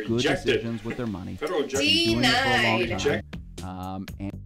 good decisions with their money. Federal Been doing it for a long Rejected. time. And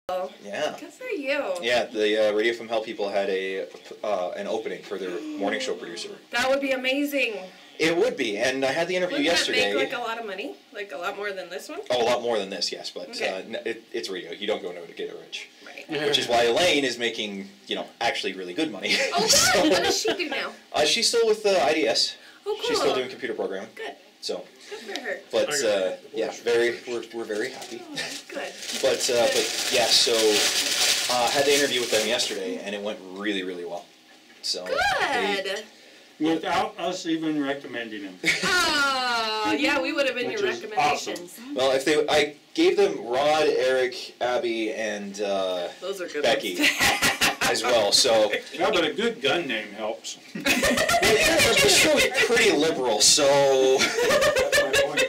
Yeah. Good for you. Yeah, the Radio from Hell people had an opening for their morning show producer. That would be amazing. It would be, and I had the interview yesterday. Wouldn't that make like a lot of money? Like a lot more than this one? Oh, a lot more than this, yes, but Okay. it's radio. You don't go nowhere to get rich. Right. Which is why Elaine is making, actually really good money. Oh, good. So, what does she do now? She's still with IDS. Oh, cool. She's still doing computer programming. Good. So. Good for her. But yeah, we're very happy. Good. But yeah, so had the interview with them yesterday, and it went really, really well. So. Good. Without us even recommending him. Oh, yeah, we would have been Which your is recommendations. awesome. Well, I gave them Rod, Eric, Abby, and Those are good Becky ones. as well. So. Yeah, but a good gun name helps. Well, the show's pretty liberal, so. That's my point.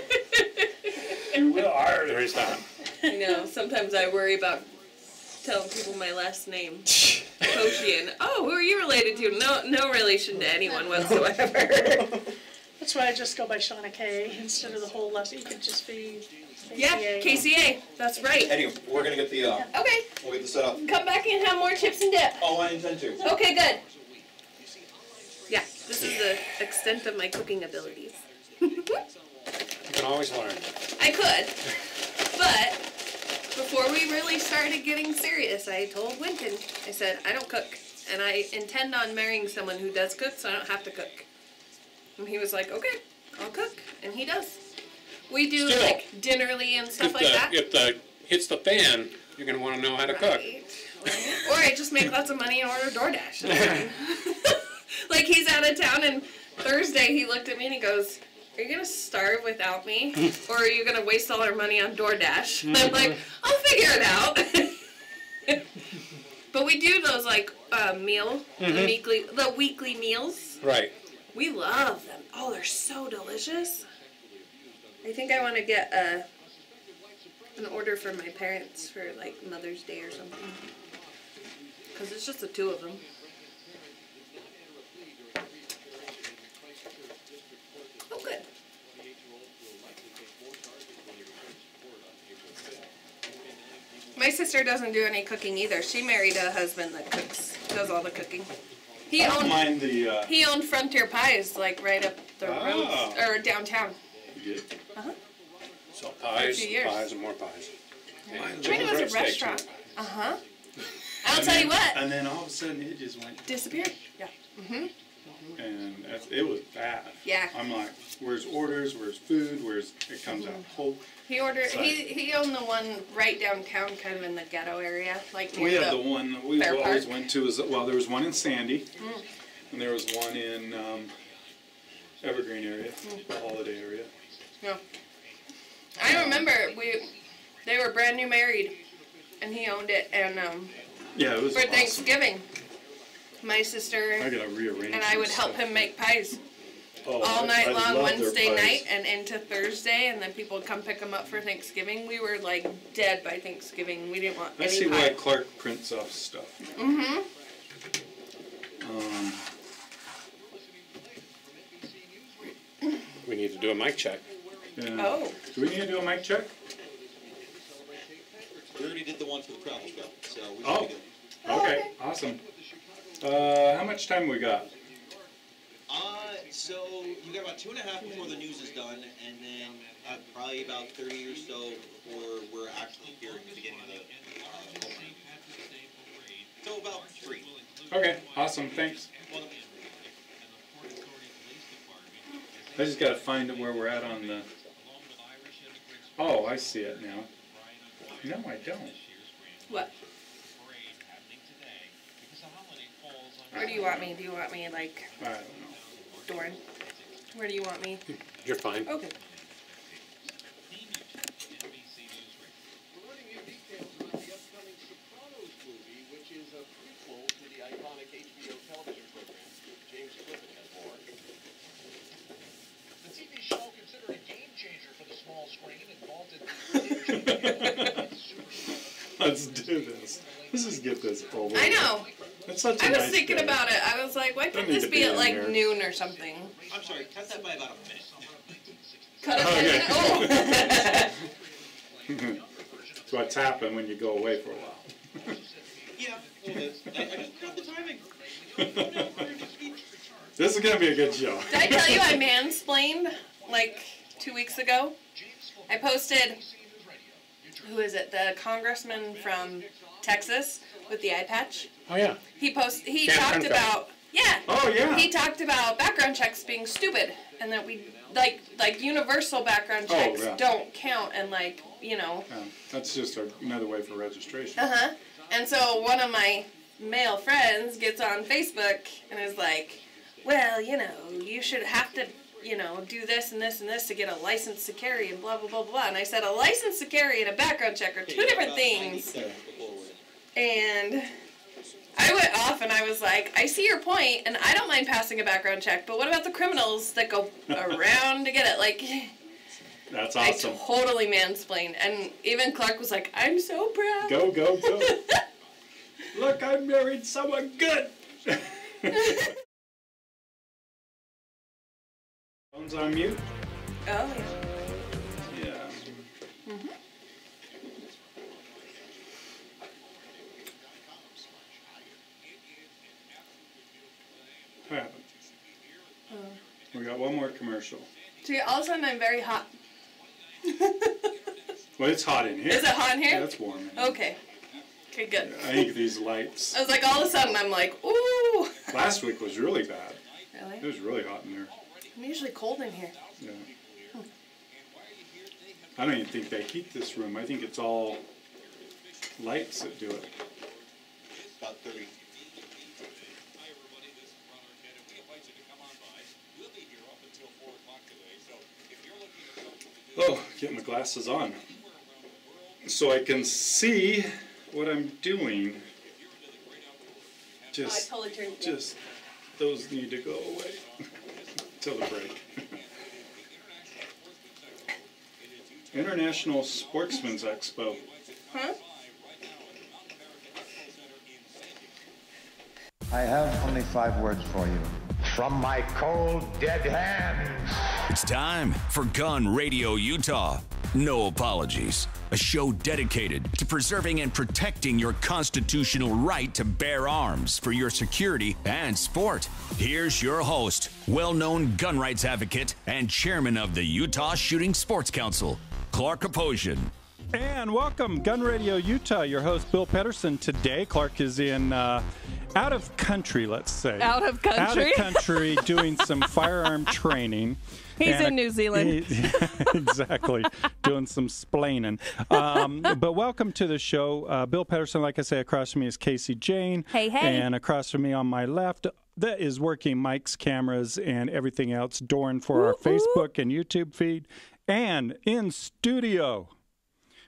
You will hire this time. I know. Sometimes I worry about telling people my last name. Koshian. Oh, who are you related to? No relation to anyone whatsoever. That's why I just go by Shauna K instead of the whole last. You could just be KCA. Yeah, KCA. That's right. Anyway, we're gonna get the. Okay. We'll get the set up. Come back and have more chips and dip. Oh, I intend to. Okay, good. Yeah, this is the extent of my cooking abilities. You can always learn. I could, but before we really started getting serious, I told Winton, I said, I don't cook, and I intend on marrying someone who does cook, so I don't have to cook. And he was like, okay, I'll cook, and he does. We do Still, like dinnerly and stuff like that. If the hits the fan, you're going to want to know how to cook. Right. Or I just make lots of money and order DoorDash. That's fine. Like he's out of town, and Thursday he looked at me and he goes, are you going to starve without me? Or are you going to waste all our money on DoorDash? And I'm like, I'll figure it out. But we do those like the weekly meals. Right. We love them. Oh, they're so delicious. I think I want to get an order for my parents for like Mother's Day or something. Because it's just the two of them. Oh, good. My sister doesn't do any cooking either. She married a husband that does all the cooking. I don't mind the. He owned Frontier Pies, like right up the road, or downtown. You did? Uh-huh. So pies, few years. pies, and more pies. And I mean, chicken it was a breadsticks. restaurant. Uh-huh. I'll tell you what. And then all of a sudden it just went. Disappeared. Yeah. Mm-hmm. And it was bad. Yeah. I'm like, where's orders? Where's food? It comes out whole. He ordered. Sorry. He owned the one right downtown, kind of in the ghetto area, like near We had the one that we Fair always Park. went to. There was one in Sandy, and there was one in Evergreen area, the Holiday area. Yeah. I remember they were brand new married, and he owned it, and Yeah, it was for awesome. Thanksgiving, my sister I gotta rearrange. and I would some help stuff. him make pies Oh, all night I long, love their Wednesday pies. night and into Thursday, and then people would come pick them up for Thanksgiving. We were like dead by Thanksgiving. We didn't want I any see pie. why Clark prints off stuff. Mm-hmm. We need to do a mic check. Yeah. Oh. Do we need to do a mic check? We already did the one for the Travel Show, so we should Oh. be good. Okay, awesome. How much time we got? So you got about 2.5 before the news is done, and then probably about 30 or so before we're actually hearing the beginning of the opening. So about 3. Okay, awesome, thanks. Well, I just gotta find where we're at on the... Oh, I see it now. No, I don't. What? Where do you want me? Do you want me like I don't know. Doran? Where do you want me? You're fine. Okay. Let's do this. Let's just get this over. I know. It's such a I was nice thinking day. about it. I was like, why Don't couldn't need this to be be at in like here. noon or something? I'm sorry, cut that by about a minute. Cut it Okay. in. Oh. So what's happened when you go away for a while. Yeah, a little bit. I just got the timing. This is going to be a good show. Did I tell you I mansplained like 2 weeks ago? I posted, who is it, the congressman from Texas with the eye patch? Oh, yeah. He Ken talked Turnfeld. about, yeah. Oh, yeah. He talked about background checks being stupid and that we, like universal background checks yeah. don't count and That's just another way for registration. Uh-huh. And so one of my male friends gets on Facebook and is like, well, you should have to, do this and this and this to get a license to carry and blah, blah, blah, blah. And I said, a license to carry and a background check are two different things. And I went off and I was like, I see your point, and I don't mind passing a background check, but what about the criminals that go around to get it? Like, That's awesome. I totally mansplained. And even Clark was like, I'm so proud. Go, go, go. Look, I married someone good. Phone's on mute? Oh, yeah. Yeah. Mm-hmm. What happened? We got one more commercial. See, all of a sudden I'm very hot. Well, it's hot in here. Is it hot in here? Yeah, it's warm in here. Okay. Okay, good. I think these lights. I was like, all of a sudden I'm like, ooh. Last week was really bad. Really? It was really hot in there. I'm usually cold in here. Yeah. I don't even think they heat this room. I think it's all lights that do it. About 30. Oh, get my glasses on so I can see what I'm doing. Just those need to go away till the break. International Sportsman's Expo. Huh? I have only 5 words for you. From my cold, dead hands. It's time for Gun Radio Utah. No apologies. A show dedicated to preserving and protecting your constitutional right to bear arms for your security and sport. Here's your host, well-known gun rights advocate and chairman of the Utah Shooting Sports Council, Clark Aposian. And welcome, Gun Radio Utah. Your host, Bill Pedersen. Today, Clark is in out of country, let's say. Out of country? Out of country, doing some firearm training. He's in New Zealand. Exactly, doing some splaining. But welcome to the show. Bill Pedersen, like I say, across from me is Casey Jane. Hey, hey. And across from me on my left, that is working Mike's cameras and everything else, Dorn for our Facebook and YouTube feed. And in studio,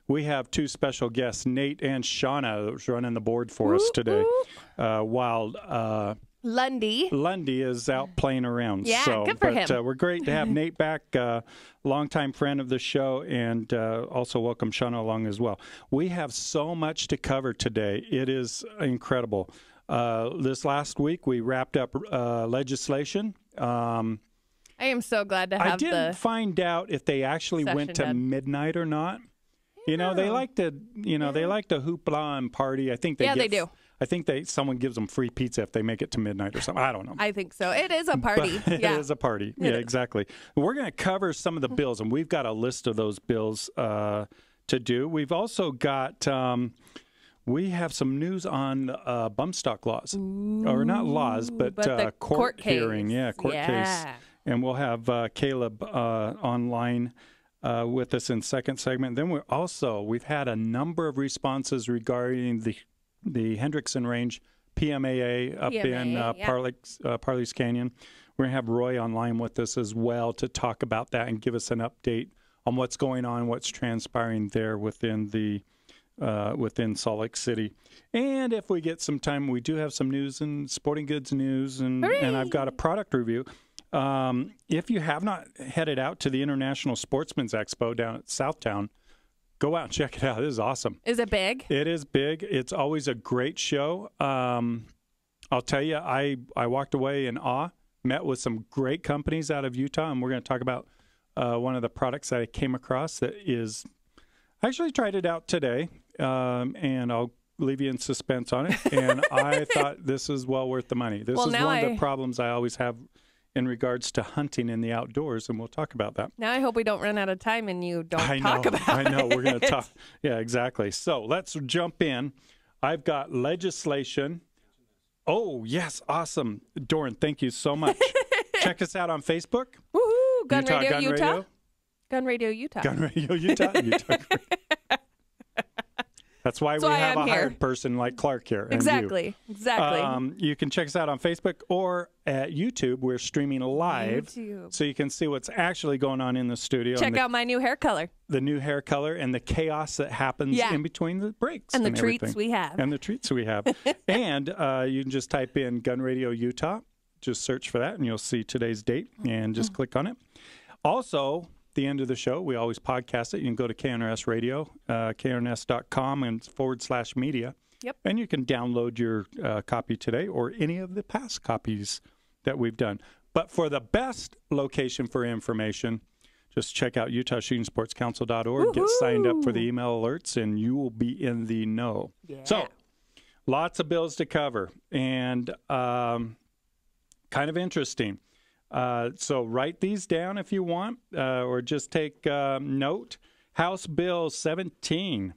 we have 2 special guests, Nate and Shauna, who's running the board for us today, while Lundy is out playing around. Yeah, so, good for but, him. We're great to have Nate back, longtime friend of the show, and also welcome Shauna along as well. We have so much to cover today. It is incredible. This last week, we wrapped up legislation. I am so glad to have I didn't find out if they actually went to midnight or not. You know, they like to, they like to hoopla and party. I think they do. I think someone gives them free pizza if they make it to midnight or something. I don't know. I think so. It is a party. It Yeah. is a party. Yeah, exactly. We're going to cover some of the bills, and we've got a list of those bills to do. We've also got, we have some news on bump stock laws. Or not laws, but the court case. hearing. Yeah, court case. And we'll have Caleb online with us in second segment. Then we've had a number of responses regarding the Hendrickson Range PMAA up in Parley's Canyon. We're going to have Roy online with us as well to talk about that and give us an update on what's going on, what's transpiring there within Salt Lake City. And if we get some time, we do have some news and sporting goods news, and I've got a product review. If you have not headed out to the International Sportsman's Expo down at Southtown, go out and check it out. It is awesome. Is it big? It is big. It's always a great show. I'll tell you, I walked away in awe, met with some great companies out of Utah, and we're going to talk about one of the products that I came across that is I actually tried it out today, and I'll leave you in suspense on it. And I thought this is well worth the money. This is one of the problems I always have in regards to hunting in the outdoors, and we'll talk about that. Now I hope we don't run out of time and you don't talk about it. I know. We're going to talk. Yeah, exactly. So let's jump in. I've got legislation. Oh, yes. Awesome. Doran, thank you so much. Check us out on Facebook. Woohoo! Gun Radio Utah. Radio. Gun Radio Utah. Gun Radio Utah. That's why we have a hired person like Clark here. Exactly. You can check us out on Facebook or at YouTube. We're streaming live, so you can see what's actually going on in the studio. Check out my new hair color. The new hair color and the chaos that happens in between the breaks. And the treats we have. And you can just type in Gun Radio Utah. Just search for that, and you'll see today's date, and just click on it. Also, the end of the show, we always podcast it. You can go to KNRS Radio, knrs.com and /media. Yep. And you can download your copy today or any of the past copies that we've done. But for the best location for information, just check out UtahShootingSportsCouncil.org. Get signed up for the email alerts, and you will be in the know. Yeah. So, lots of bills to cover, and kind of interesting. So write these down if you want, or just take note. House Bill 17.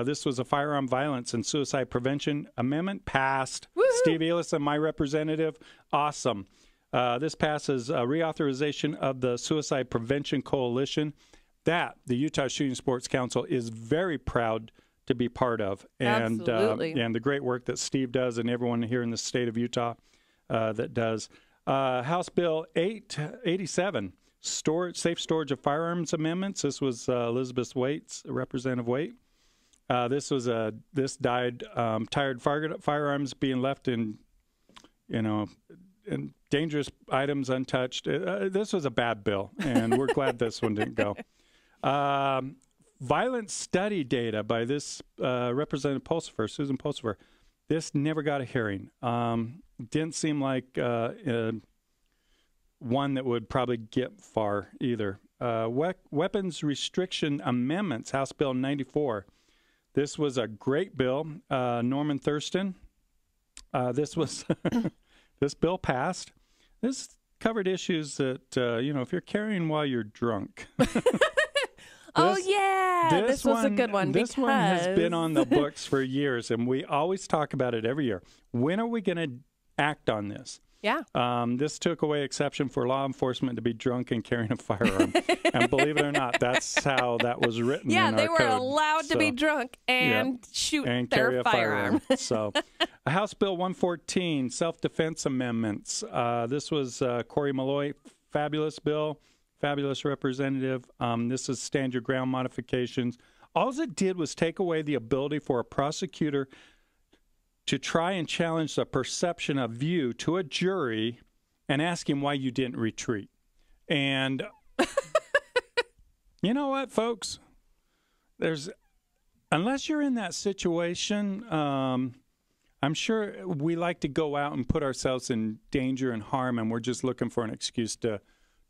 This was a firearm violence and suicide prevention amendment passed. Woo-hoo! Steve Ellison, my representative. Awesome. This passes reauthorization of the Suicide Prevention Coalition that the Utah Shooting Sports Council is very proud to be part of. And the great work that Steve does and everyone here in the state of Utah that does. House Bill 887, safe storage of firearms amendments. This was Elizabeth Waite's, Representative Waite. This died tired firearms being left in dangerous items untouched. This was a bad bill, and we're glad this one didn't go. Violence study data by this Representative Pulsifer, Susan Pulsifer. This never got a hearing. Didn't seem like one that would probably get far either. Weapons restriction amendments, House Bill 94. This was a great bill. Norman Thurston. This bill passed. This covered issues that if you're carrying while you're drunk. This was a good one. This one has been on the books for years, and we always talk about it every year. When are we going to act on this? Yeah. This took away exception for law enforcement to be drunk and carrying a firearm. And believe it or not, that's how that was written in our they were code. allowed to be drunk and shoot and their carry a firearm. So, House Bill 114, self-defense amendments. This was Corey Malloy, fabulous bill, fabulous representative. This is stand your ground modifications. All it did was take away the ability for a prosecutor to try and challenge the perception of you to a jury and ask him why you didn't retreat. And you know what, folks? Unless you're in that situation, I'm sure we like to go out and put ourselves in danger and harm, and we're just looking for an excuse to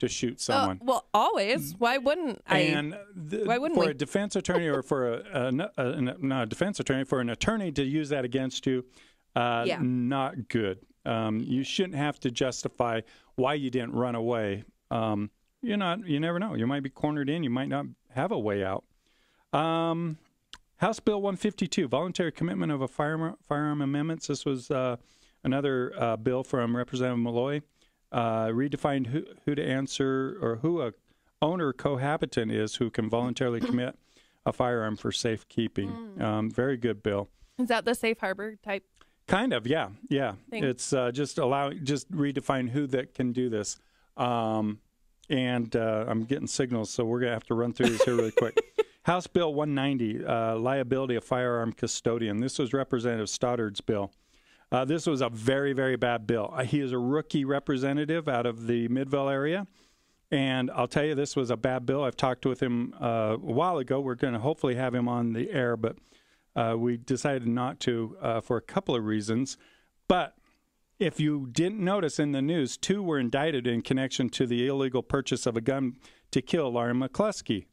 shoot someone. Well, always. Why wouldn't I? And why wouldn't for we? a defense attorney or for not a defense attorney, for an attorney to use that against you, not good. You shouldn't have to justify why you didn't run away. You never know. You might be cornered in. You might not have a way out. House Bill 152, voluntary commitment of a firearm amendments. This was another bill from Representative Malloy. Redefined who to answer or who a owner cohabitant is who can voluntarily commit a firearm for safekeeping. Very good bill. Is that the safe harbor type? Kind of, yeah. It's just redefine who that can do this. I'm getting signals, so we're gonna have to run through this here really quick. House Bill 190, liability of firearm custodian. This was Representative Stoddard's bill. This was a very, very bad bill. He is a rookie representative out of the Midville area, and I'll tell you, this was a bad bill. I've talked with him a while ago. We're going to hopefully have him on the air, but we decided not to for a couple of reasons. But if you didn't notice in the news, 2 were indicted in connection to the illegal purchase of a gun to kill Lauren McCluskey.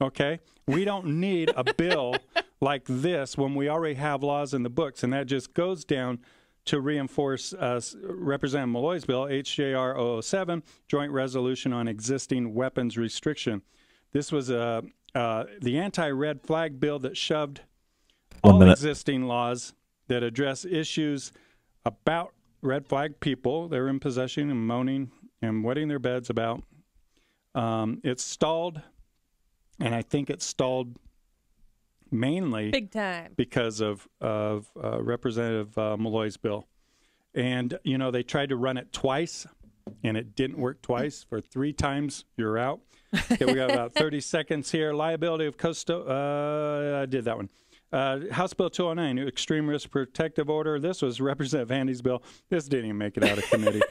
Okay? We don't need a bill like this when we already have laws in the books, and that just goes down to reinforce Representative Malloy's bill, HJR 007, Joint Resolution on Existing Weapons Restriction. This was the anti-red flag bill that shoved all existing laws that address issues about red flag people that are in possession and moaning and wetting their beds about. It stalled, and I think it stalled mainly big time because of Representative Malloy's bill. And, you know, they tried to run it twice, and it didn't work twice. For 3 times, you're out. Okay, we got about 30 seconds here. Liability of I did that one. House Bill 209, Extreme Risk Protective Order. This was Representative Handy's bill. This didn't even make it out of committee.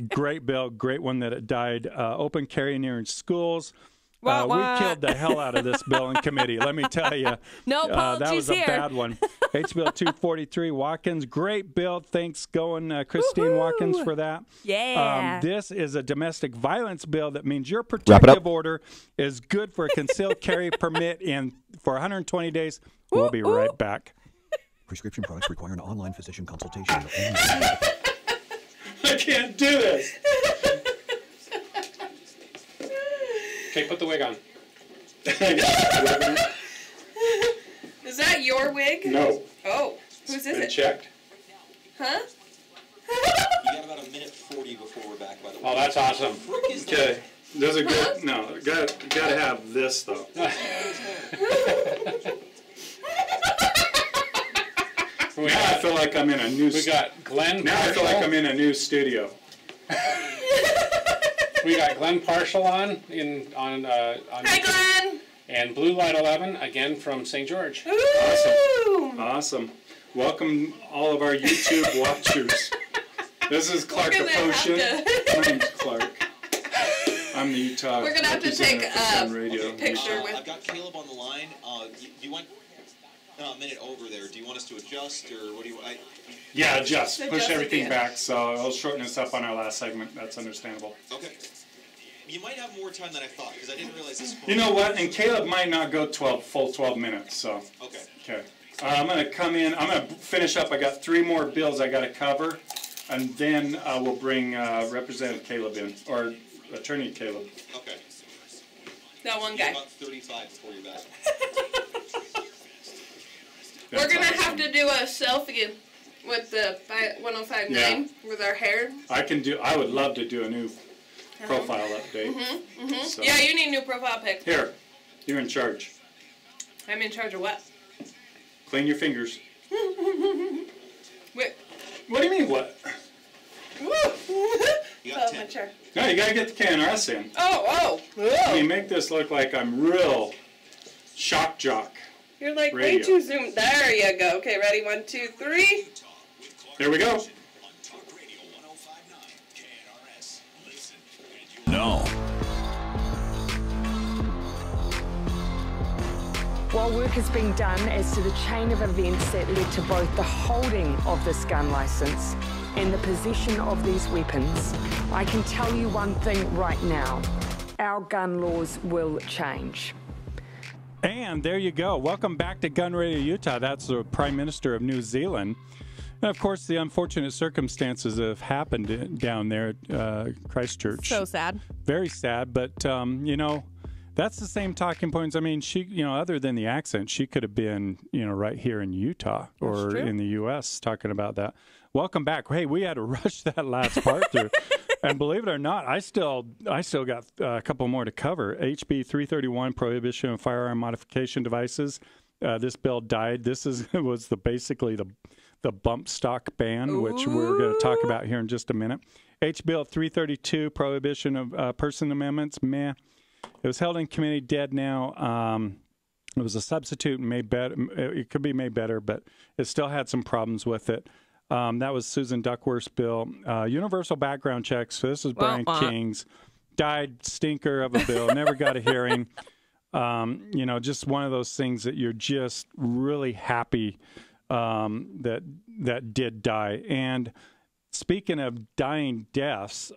Great bill, great one that it died. Open carry near schools. We killed the hell out of this bill in committee, let me tell you. No apologies that was a here. bad one. H. Bill 243, Watkins. Great bill. Thanks, Christine Watkins, for that. Yeah. This is a domestic violence bill that means your protective order is good for a concealed carry permit for 120 days. We'll be right back. Prescription products require an online physician consultation. I can't do this. Okay, put the wig on. Is that your wig? No. Oh, whose is it? Checked. Huh? You got about a minute 40 before we're back, by the way. Oh, that's awesome. Okay. There's a good. No, got to have this though. Now I feel like I'm in a new. We got Glenn. Now I feel like I'm in a new studio. We got Glenn Partial on. Hi, Glenn. And Blue Light 11 again from St. George. Awesome. Welcome all of our YouTube watchers. This is Clark Potion. My name's Clark. I'm the Utah. We're gonna have to take a picture with. I've got Caleb on the line. Do you want a minute over there? Do you want us to adjust, or what do you? Yeah, adjust. Push everything back, so it'll shorten us up on our last segment. That's understandable. Okay. You might have more time than I thought, because I didn't realize this. You know what? And Caleb might not go full 12 minutes, so. Okay. Okay. I'm going to come in. I'm going to finish up. I got 3 more bills I got to cover, and then we'll bring Representative Caleb in, or Attorney Caleb. Okay. That one guy. About 35 before you're back. We're going to have to do a selfie with the 1059 with our hair. I would love to do a new profile update. So. Yeah, you need a new profile pic. Here, you're in charge. I'm in charge of what? Clean your fingers. Wait. What do you mean, what? You got 10. My chair. No, you got to get the KNRS in. Oh. I mean, make this look like I'm real shock jock. You're like radio. way too zoomed. There you go. Okay, ready? 1, 2, 3. There we go. No. While work is being done as to the chain of events that led to both the holding of this gun licence and the possession of these weapons, I can tell you one thing right now. Our gun laws will change. And there you go. Welcome back to Gun Radio Utah. That's the Prime Minister of New Zealand. And, of course, the unfortunate circumstances have happened down there at Christchurch. So sad. Very sad, but, you know, that's the same talking points. I mean, she, you know, other than the accent, she could have been, you know, right here in Utah or in the U.S. talking about that. Welcome back. Hey, we had to rush that last part through. And believe it or not, I still got a couple more to cover. HB 331, Prohibition of Firearm Modification Devices. This bill died. This was basically the bump stock ban, which we're going to talk about here in just a minute. H. Bill 332, Prohibition of Person Amendments. Meh. It was held in committee, dead now. It was a substitute and made better. It could be made better, but it still had some problems with it. That was Susan Duckworth's bill. Universal background checks. So this is Brian King's. Died stinker of a bill. Never got a hearing. You know, just one of those things that you're just really happy that did die. And speaking of dying deaths,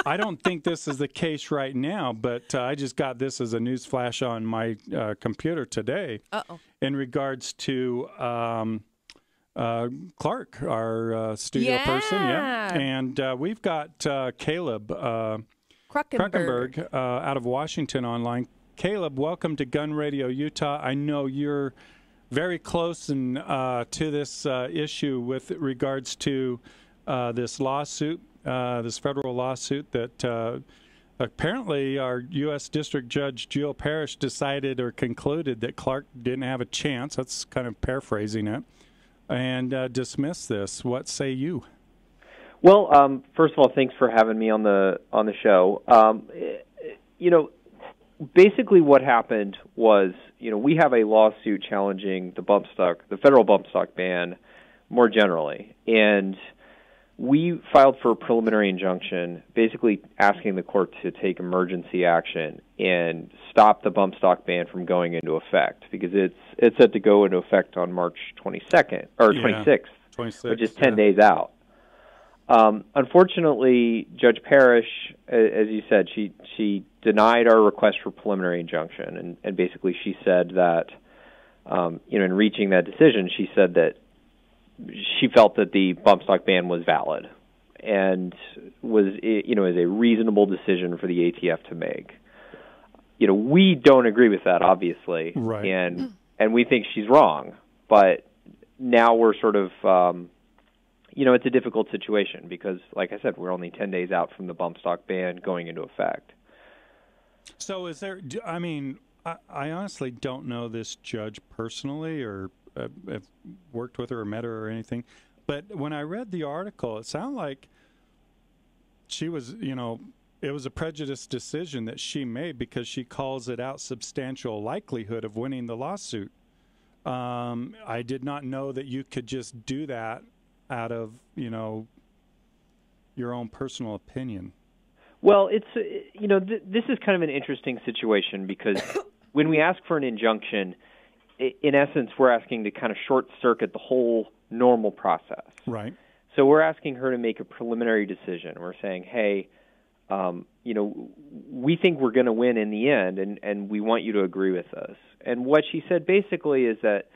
I don't think this is the case right now, but I just got this as a news flash on my computer today. In regards to Clark, our studio person, and we've got Caleb Kruckenberg out of Washington online. Caleb, welcome to Gun Radio Utah. I know you're very close to this issue with regards to this lawsuit, this federal lawsuit that apparently our U.S. District Judge Jill Parrish decided or concluded that Clark didn't have a chance. That's kind of paraphrasing it. And dismissed this. What say you? Well, first of all, thanks for having me on the show. Basically what happened was, we have a lawsuit challenging the federal bump stock ban more generally, and we filed for a preliminary injunction, basically asking the court to take emergency action and stop the bump stock ban from going into effect, because it's set to go into effect on March 22nd or 26th, which is 10 days out. Unfortunately, Judge Parrish, as you said, she denied our request for preliminary injunction, and basically she said that, in reaching that decision, she said that she felt that the bump stock ban was valid and was, is a reasonable decision for the ATF to make. We don't agree with that, obviously, right. and we think she's wrong. But now we're sort of, it's a difficult situation because, like I said, we're only 10 days out from the bump stock ban going into effect. So is there, I honestly don't know this judge personally or have worked with her or met her or anything. But when I read the article, it sounded like she was, it was a prejudiced decision that she made because she calls it out substantial likelihood of winning the lawsuit. I did not know that you could just do that out of, your own personal opinion. Well, it's, this is kind of an interesting situation because when we ask for an injunction, in essence, we're asking to kind of short-circuit the whole normal process. Right. So we're asking her to make a preliminary decision. We're saying, hey, we think we're going to win in the end, and we want you to agree with us. And what she said basically is that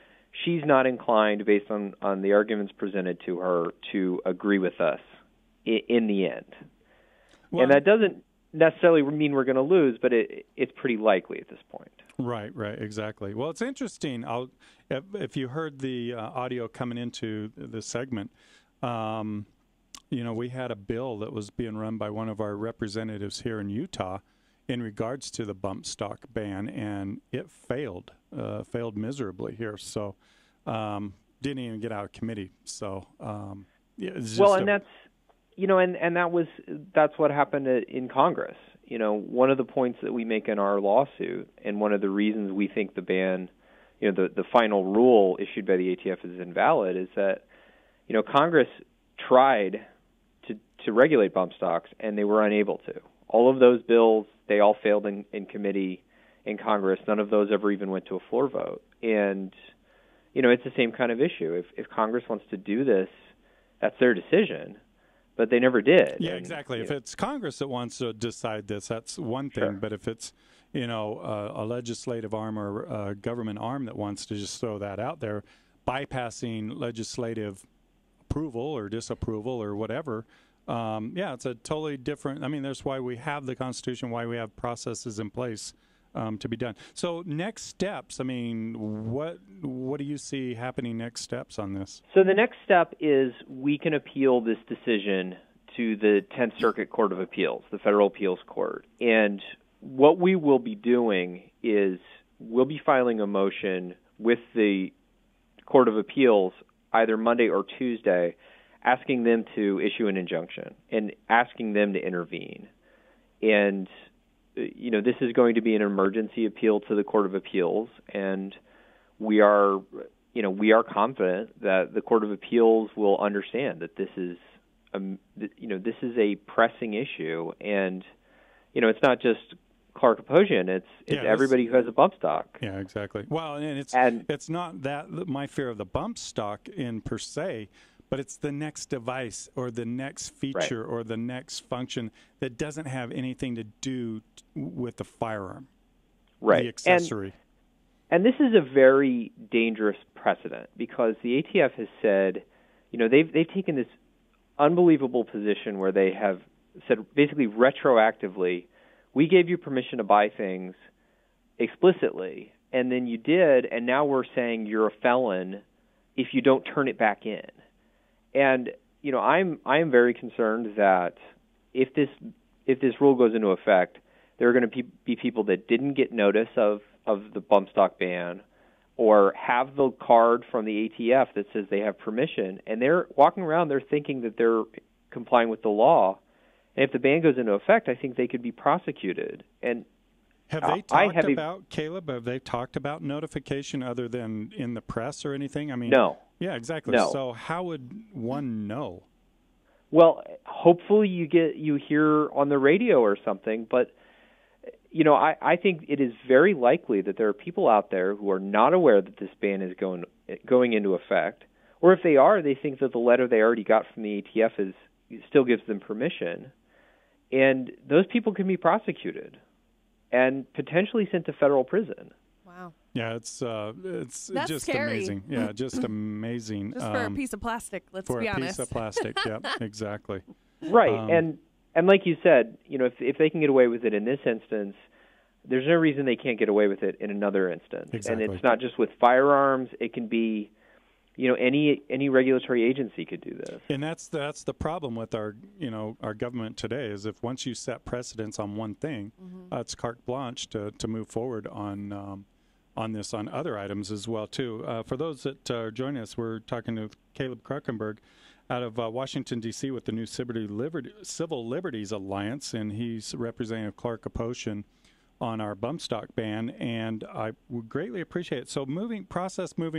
she's not inclined, based on the arguments presented to her, to agree with us in the end. Well, and that doesn't necessarily mean we're going to lose, but it's pretty likely at this point. Right, exactly. Well, it's interesting. If you heard the audio coming into the segment, we had a bill that was being run by one of our representatives here in Utah in regards to the bump stock ban, and it failed miserably here. So didn't even get out of committee. So that's what happened in Congress. One of the points that we make in our lawsuit, and one of the reasons we think the ban, the final rule issued by the ATF is invalid, is that, Congress tried to regulate bump stocks, and they were unable to. All of those bills, they all failed in committee in Congress. None of those ever even went to a floor vote. And, it's the same kind of issue. If Congress wants to do this, that's their decision. But they never did. Yeah, exactly. If it's Congress that wants to decide this, that's one thing. Sure. But if it's, a legislative arm or a government arm that wants to just throw that out there, bypassing legislative approval or disapproval or whatever, it's a totally different. That's why we have the Constitution, why we have processes in place to be done. So next steps, what do you see happening next steps on this? So the next step is we can appeal this decision to the 10th Circuit Court of Appeals, the Federal Appeals Court. And what we will be doing is we'll be filing a motion with the Court of Appeals either Monday or Tuesday, asking them to issue an injunction and asking them to intervene. And this is going to be an emergency appeal to the Court of Appeals, and we are confident that the Court of Appeals will understand that this is a pressing issue, and it's not just Clark Aposian, it's everybody who has a bump stock. Yeah, exactly. Well, and it's not that my fear of the bump stock in per se, but it's the next device or the next feature or the next function that doesn't have anything to do with the firearm, the accessory. And this is a very dangerous precedent because the ATF has said, they've taken this unbelievable position where they have said basically retroactively, we gave you permission to buy things explicitly, and then you did, and now we're saying you're a felon if you don't turn it back in. And I am very concerned that if this rule goes into effect, there are going to be people that didn't get notice of the bump stock ban or have the card from the ATF that says they have permission, and they're walking around, they're thinking that they're complying with the law. And if the ban goes into effect, I think they could be prosecuted. And have they talked about, Caleb, have they talked about notification other than in the press or anything? I mean, no. Yeah, exactly. No. So how would one know? Well, hopefully you hear on the radio or something, but I think it is very likely that there are people out there who are not aware that this ban is going into effect, or if they are, they think that the letter they already got from the ATF still gives them permission, and those people can be prosecuted and potentially sent to federal prison. Wow. Yeah, it's That's just scary. amazing. Yeah, just amazing. Just for a piece of plastic, let's be honest. For a piece of plastic, yeah, exactly. Right, and like you said, if they can get away with it in this instance, there's no reason they can't get away with it in another instance. Exactly. And it's not just with firearms; it can be, any regulatory agency could do this. And that's the problem with our government today is if once you set precedents on one thing, it's carte blanche to move forward on this on other items as well too. For those that are joining us, we're talking to Caleb Kruckenberg out of Washington, D.C. with the new Civil Liberties Alliance, and he's representing Clark Aposhian on our bump stock ban, and I would greatly appreciate it. So moving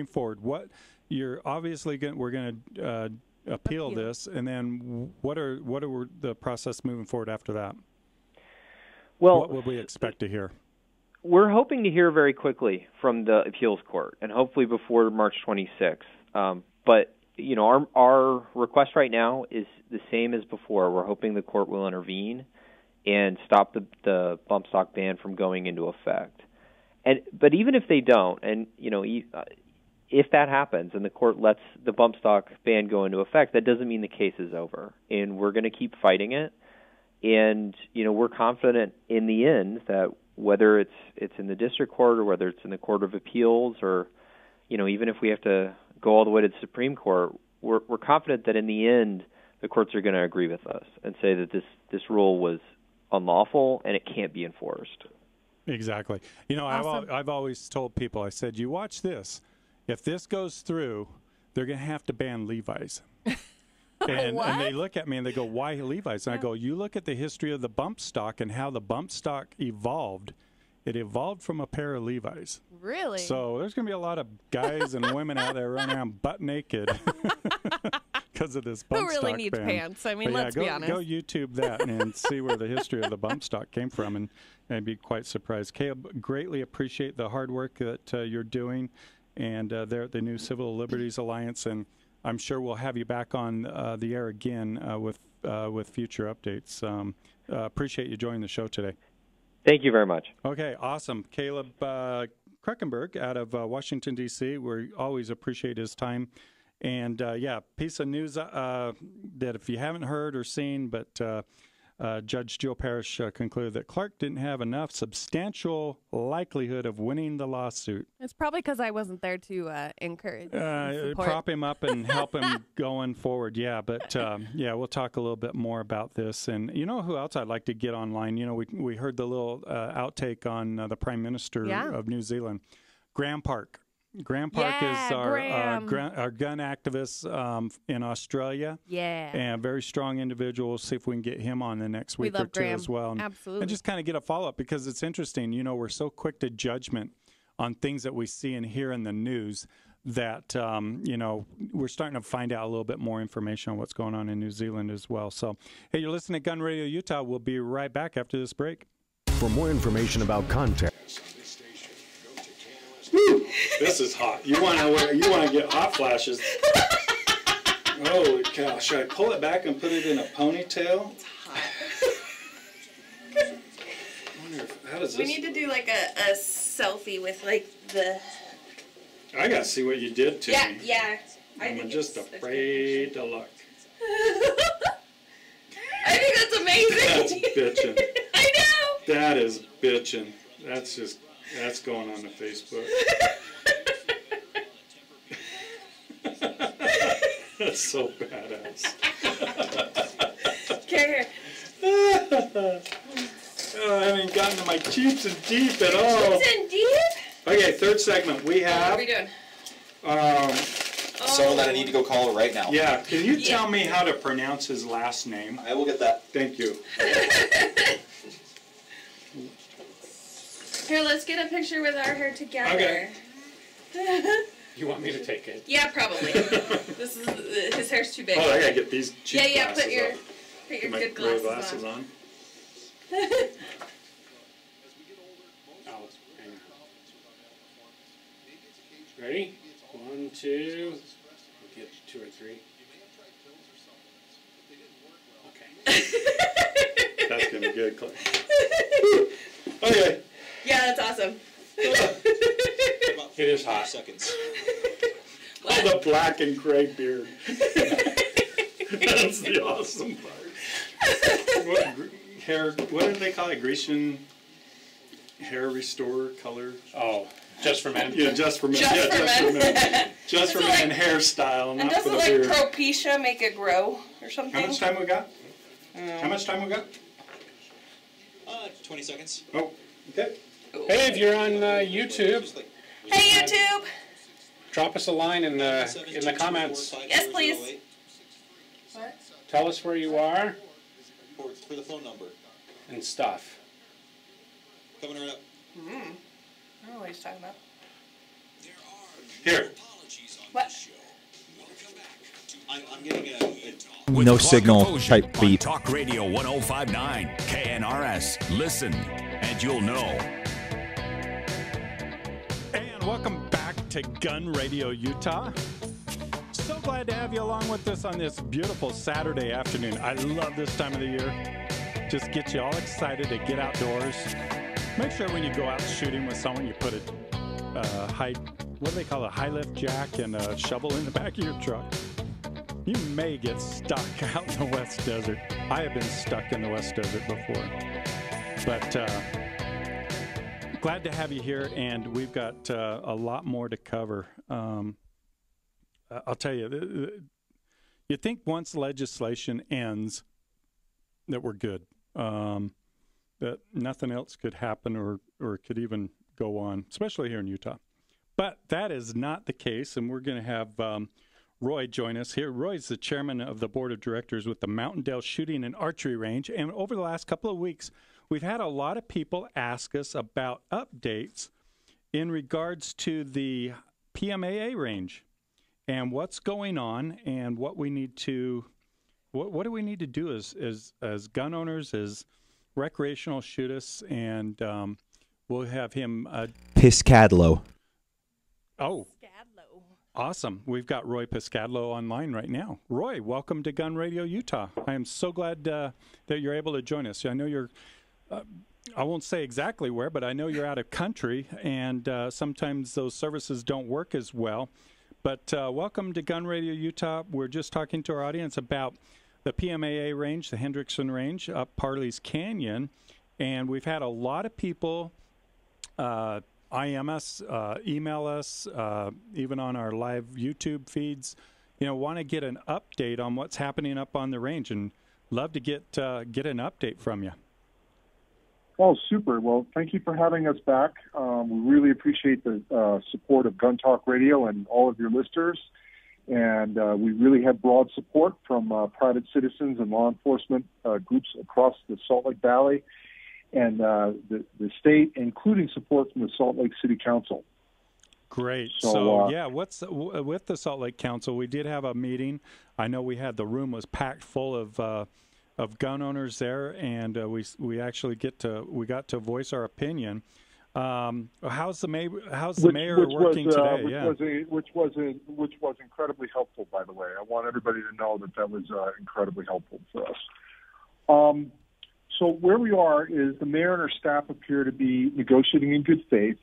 forward, what you're obviously we're going to appeal this, and then what are the process moving forward after that? Well, what would we expect to hear? We're hoping to hear very quickly from the appeals court, and hopefully before March 26th. But our request right now is the same as before. We're hoping the court will intervene and stop the bump stock ban from going into effect. But even if they don't, and if that happens and the court lets the bump stock ban go into effect, that doesn't mean the case is over. And we're going to keep fighting it. And we're confident in the end that whether it's in the district court or whether it's in the Court of Appeals or even if we have to go all the way to the Supreme Court, we're confident that in the end the courts are going to agree with us and say that this rule was unlawful and it can't be enforced. Exactly. Awesome. I've always told people, I said, you watch this. If this goes through, they're going to have to ban Levi's. And they look at me and they go, why Levi's? And I go, you look at the history of the bump stock and how the bump stock evolved. It evolved from a pair of Levi's. Really? So there's going to be a lot of guys and women out there running around butt naked because of this bump stock Who really needs ban. pants? I mean, let's be honest. Go YouTube that and see where the history of the bump stock came from, and I'd be quite surprised. Caleb, greatly appreciate the hard work that you're doing, and they're at the new Civil Liberties Alliance, and I'm sure we'll have you back on the air again with future updates. Appreciate you joining the show today. Thank you very much. Okay, awesome. Caleb Kruckenberg out of Washington, D.C. We always appreciate his time. And, piece of news that if you haven't heard or seen, but Judge Jill Parrish concluded that Clark didn't have enough substantial likelihood of winning the lawsuit. It's probably because I wasn't there to encourage and support. Prop him up and help him going forward. Yeah, but we'll talk a little bit more about this. And you know who else I'd like to get online? We heard the little outtake on the Prime Minister of New Zealand, Graham Park. Graham Park is our gun activist in Australia. Yeah. And a very strong individual. We'll see if we can get him on the next week or two as well. Absolutely. And just kind of get a follow-up because it's interesting. We're so quick to judgment on things that we see and hear in the news that, we're starting to find out a little bit more information on what's going on in New Zealand as well. So, hey, you're listening to Gun Radio Utah. We'll be right back after this break. For more information about content. This is hot. You want to get hot flashes. Holy cow. Should I pull it back and put it in a ponytail? It's hot. How does We this... need to do like a selfie with like the... I got to see what you did to me. Yeah. I'm just afraid to look. I think that's amazing. That's bitching. I know. That is bitching. That's going on the Facebook. That's so badass. Okay. Oh, I haven't gotten to my cheeks and deep at all. Cheeks and deep? Okay, third segment. We have... What are we doing? Someone that I need to go call right now. Yeah, can you tell me how to pronounce his last name? I will get that. Thank you. Here, let's get a picture with our hair together. Okay. You want me to take it? Yeah, probably. His hair's too big. Oh, I gotta get these cheap glasses put your up. good Put my glasses on. Alex, hang on. Ready? 1, 2. We'll get 2 or 3. Okay. That's gonna be good, Clay. Okay. Yeah, that's awesome. It is hot. Seconds. Oh, the black and gray beard. That's the awesome part. What do they call it? Grecian hair restore color? Oh, just for men? Yeah, just for men. Just for men. Just for men hairstyle, And not for doesn't the beard. Propecia make it grow or something? How much time we got? How much time we got? 20 seconds. Oh, okay. Hey, if you're on YouTube. Hey, YouTube. Drop us a line in the comments. Yes, please. What? Tell us where you are. For the phone number. And stuff. Coming right up. I don't know what he's talking about. Here. What? I'm getting a No signal type beep. Talk Radio 1059 KNRS. Listen, and you'll know. And welcome back to Gun Radio Utah. So glad to have you along with us on this beautiful Saturday afternoon. I love this time of the year. Just gets you all excited to get outdoors. Make sure when you go out shooting with someone, you put a what do they call a high lift jack and a shovel in the back of your truck. You may get stuck out in the West Desert. I have been stuck in the West Desert before. But glad to have you here, and we've got a lot more to cover. I'll tell you, you think once legislation ends that we're good, that nothing else could happen or could even go on, especially here in Utah. But that is not the case, and we're going to have Roy join us here. Roy's the chairman of the board of directors with the Mountaindale Shooting and Archery Range, and over the last couple of weeks, we've had a lot of people ask us about updates in regards to the PMAA range and what's going on and what we need to, what do we need to do as gun owners, as recreational shooters, and we'll have him. Piscadlo. Oh. Awesome. We've got Roy Piscadlo online right now. Roy, welcome to Gun Radio Utah. I am so glad that you're able to join us. I know you're, I won't say exactly where, but I know you're out of country, and sometimes those services don't work as well. But welcome to Gun Radio Utah. We're just talking to our audience about the PMAA range, the Hendrickson range up Parley's Canyon, and we've had a lot of people IM us, email us, even on our live YouTube feeds, want to get an update on what's happening up on the range, and love to get an update from you. Oh, super. Well, thank you for having us back. We really appreciate the support of Gun Talk Radio and all of your listeners. And we really had broad support from private citizens and law enforcement groups across the Salt Lake Valley and the state, including support from the Salt Lake City Council. Great. So what's with the Salt Lake Council? We did have a meeting. I know the room was packed full of gun owners there, and we actually got to voice our opinion. How's the mayor working today? Which was incredibly helpful, by the way. I want everybody to know that was incredibly helpful for us. So where we are is the mayor and her staff appear to be negotiating in good faith,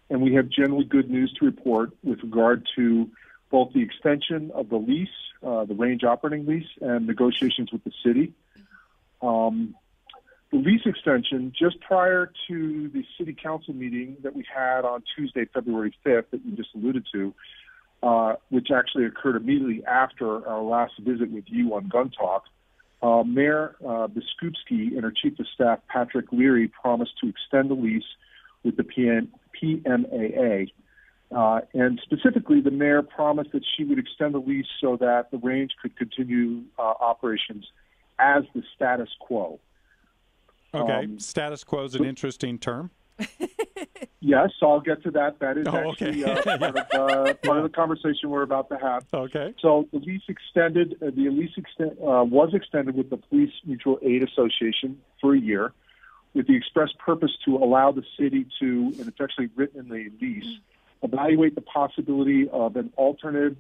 and we have generally good news to report with regard to both the extension of the lease, the range operating lease, and negotiations with the city. The lease extension, just prior to the city council meeting that we had on Tuesday, February 5th, that you just alluded to, which actually occurred immediately after our last visit with you on Gun Talk, Mayor Biskupski and her chief of staff, Patrick Leary, promised to extend the lease with the PMAA. And specifically, the mayor promised that she would extend the lease so that the range could continue operations as the status quo. Okay, status quo is an interesting term. Yes, so I'll get to that. That is actually part of the conversation we're about to have. Okay. So the lease was extended with the Police Mutual Aid Association for a year, with the express purpose to allow the city to, and it's actually written in the lease, evaluate the possibility of an alternative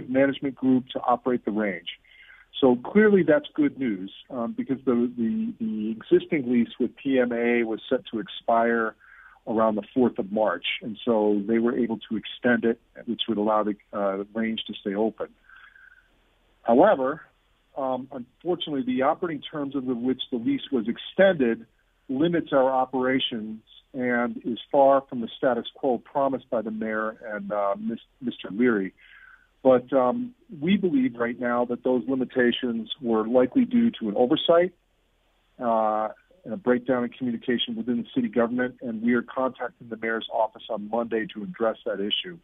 management group to operate the range. So clearly that's good news because the existing lease with PMA was set to expire around the 4th of March. And so they were able to extend it, which would allow the range to stay open. However, unfortunately, the operating terms under which the lease was extended limits our operations and is far from the status quo promised by the mayor and Mr. Leary. But we believe right now that those limitations were likely due to an oversight and a breakdown in communication within the city government, and we are contacting the mayor's office on Monday to address that issue.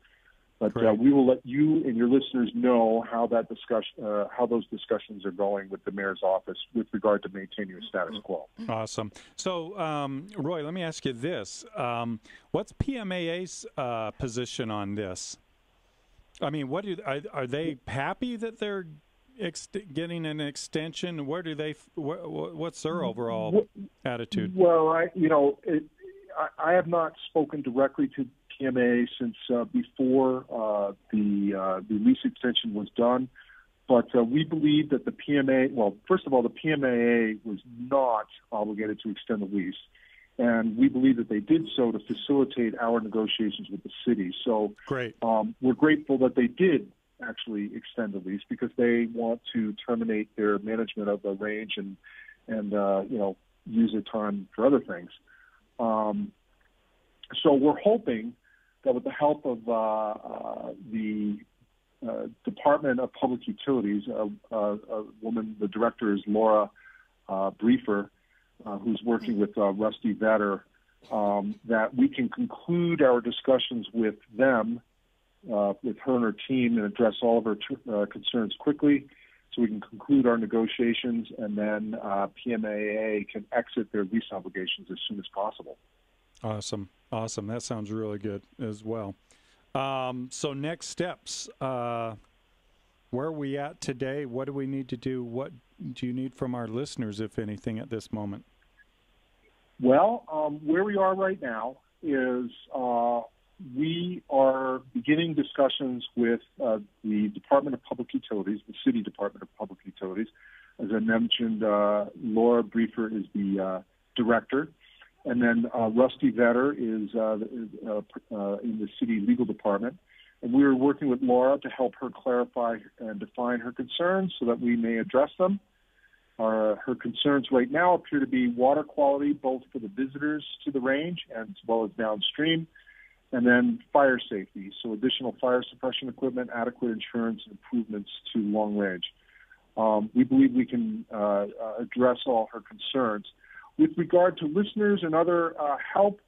But we will let you and your listeners know how how those discussions are going with the mayor's office with regard to maintaining the status quo. Awesome. So, Roy, let me ask you this: what's PMAA's position on this? I mean, are they happy that they're getting an extension? Where do they? What's their overall attitude? Well, I have not spoken directly to PMA since before the lease extension was done, but we believe that the PMA. Well, first of all, the PMAA was not obligated to extend the lease. And we believe that they did so to facilitate our negotiations with the city. So great. We're grateful that they did actually extend the lease because they want to terminate their management of the range and use their time for other things. So we're hoping that with the help of the Department of Public Utilities, the director is Laura Briefer, who's working with Rusty Vetter, that we can conclude our discussions with them, with her and her team, and address all of her concerns quickly so we can conclude our negotiations, and then PMAA can exit their lease obligations as soon as possible. Awesome. That sounds really good as well. So next steps, where are we at today? What do we need to do? What do you need from our listeners, if anything, at this moment? Well, where we are right now is we are beginning discussions with the Department of Public Utilities, the City Department of Public Utilities. As I mentioned, Laura Briefer is the director, and then Rusty Vetter is in the City Legal Department. And we are working with Laura to help her clarify and define her concerns so that we may address them. Her concerns right now appear to be water quality, both for the visitors to the range and as well as downstream, and then fire safety, so additional fire suppression equipment, adequate insurance, and improvements to long range. We believe we can address all her concerns. With regard to listeners and other help,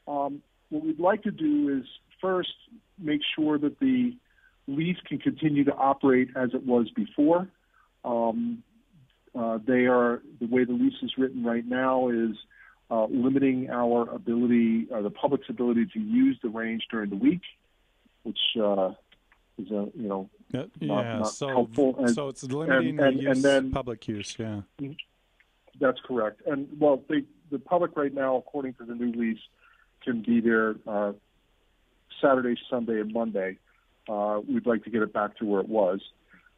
what we'd like to do is first make sure that the lease can continue to operate as it was before. The way the lease is written right now is limiting our ability, the public's ability to use the range during the week, which is not helpful. And, so it's limiting the public use, yeah. That's correct. And well, the public right now, according to the new lease, can be there Saturday, Sunday, and Monday. We'd like to get it back to where it was.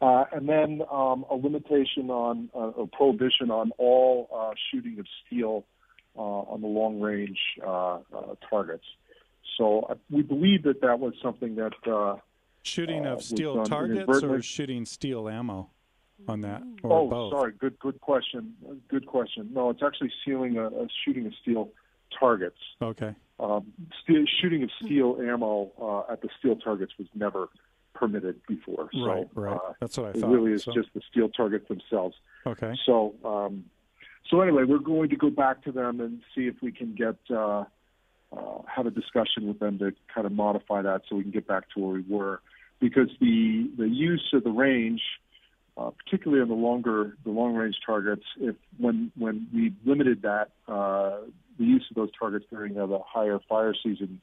And then a limitation on a prohibition on all shooting of steel on the long-range targets. So we believe that was something that shooting of steel targets or shooting steel ammo on that, or both? Sorry, good question. Good question. No, it's actually shooting of steel targets. Okay. Shooting of steel ammo at the steel targets was never permitted before. Right, so, right. That's what I thought. It really is just the steel targets themselves. Okay. So, so anyway, we're going to go back to them and see if we can get have a discussion with them to kind of modify that so we can get back to where we were, because the use of the range, particularly on the long range targets, when we limited that the use of those targets during the higher fire season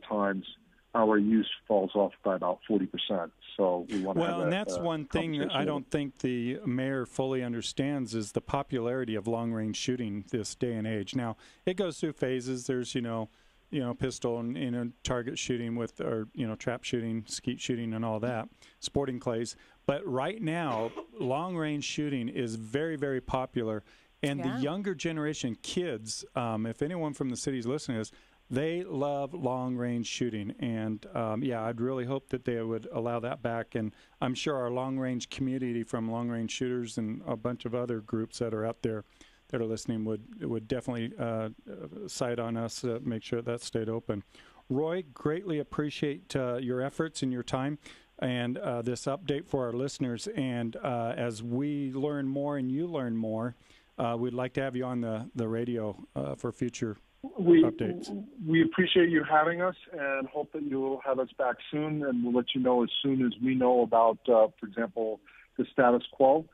times, our use falls off by about 40%. So we want to have and that's one thing that I don't think the mayor fully understands is the popularity of long-range shooting this day and age. Now, it goes through phases. There's, pistol and target shooting with, or, trap shooting, skeet shooting, and all that, sporting clays. But right now, long-range shooting is very, very popular. And the younger generation, kids, if anyone from the city is listening to this, they love long-range shooting, and I'd really hope that they would allow that back. And I'm sure our long-range community from long-range shooters and a bunch of other groups that are out there that are listening would definitely cite on us to make sure that stayed open. Roy, greatly appreciate your efforts and your time and this update for our listeners. And as we learn more and you learn more, we'd like to have you on the radio for future updates. We appreciate you having us and hope that you'll have us back soon, and we'll let you know as soon as we know about, for example, the status quo,